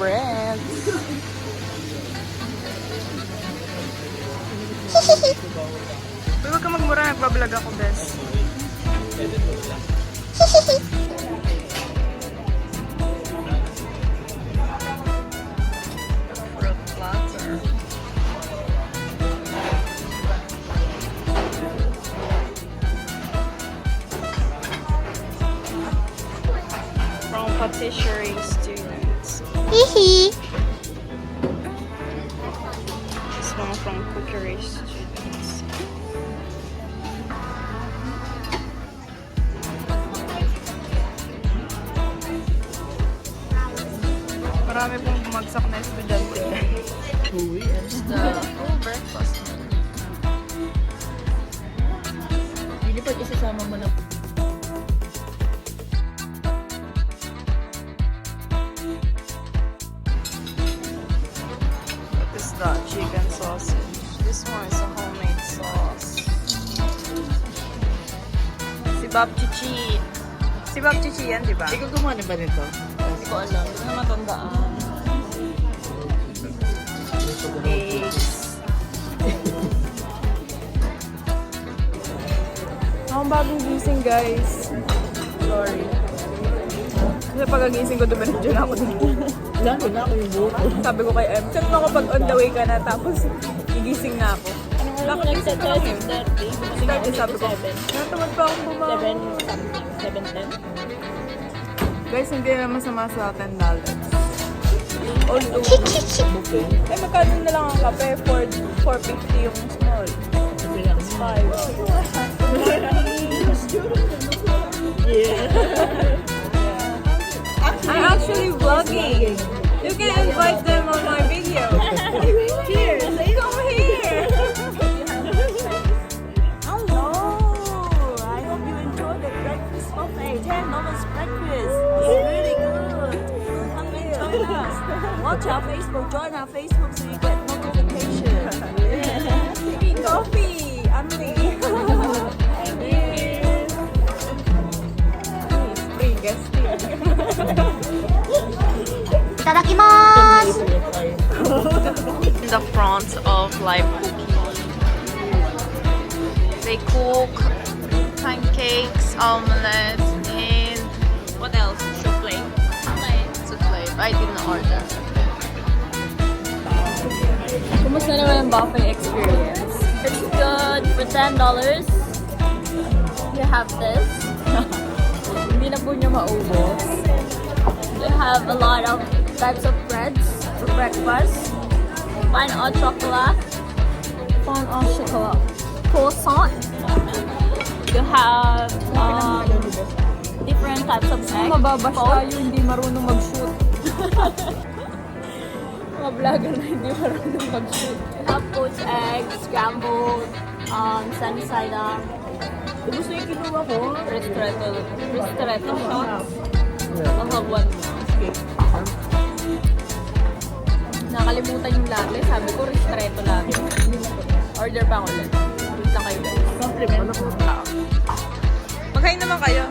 bread. Huwag ka magmura, nagbablog ako, bes. Fruit platter. From patisserie students. Hihi. This one from cookery students. Marami pong bumagsak na estudyante. It's the full breakfast. Hindi pag isasama mo na. What is that? Chicken sausage. This one is a homemade sauce. Si Bob Chichi. Si Bob Chichi yan, di ba? Ikaw gumawa na ba nito? Hindi ko alam. Hindi ko na matandaan. Eggs. Akong bagong gising, guys. Sorry. Kasi pagkagising ko, dumiretso na ako dito. Lalo na ako yung buko. Sabi ko kay Em, check mo ako pag on the way ka na, tapos gigising na ako. Ano mo nag-set na 6:30? 6:30, sabi ko. Natamad pa akong bumangon. 7:10? Guys, hindi na masama sa $10. Although, Buffet. eh magkano na lang ang kape? 4.50 yung small. It's 5. I'm actually vlogging. You can invite them on my video. Here, come here. Hello. I hope you enjoy the breakfast buffet. $10 breakfast. It's really good. Come and join us. Watch our Facebook. Join our Facebook so you get notifications. Free coffee. Auntie. Thank you. Free guesting. Itadakimasu. The front of live cooking. They cook pancakes, omelette, and what else? Souffle. Souffle. I didn't order. Kumusta naman ang buffet experience? It's good for $10. You have this. Hindi na po niya maubos. You have a lot of types of breads for breakfast. Pain au chocolat. Pain au chocolat. Croissant. You have different types of eggs. Mababash Both. tayo, hindi marunong mag-shoot. Mga vlogger na hindi marunong mag-shoot. You have poached eggs, scrambled, sunny side up. Gusto yung kinuha ko? Ristretto shots. Ang hagwan mo. Nakalimutan yung latte. Sabi ko, ristretto latte. Order pa ako ulit. Wait lang kayo guys. Compliment. Magkain naman kayo.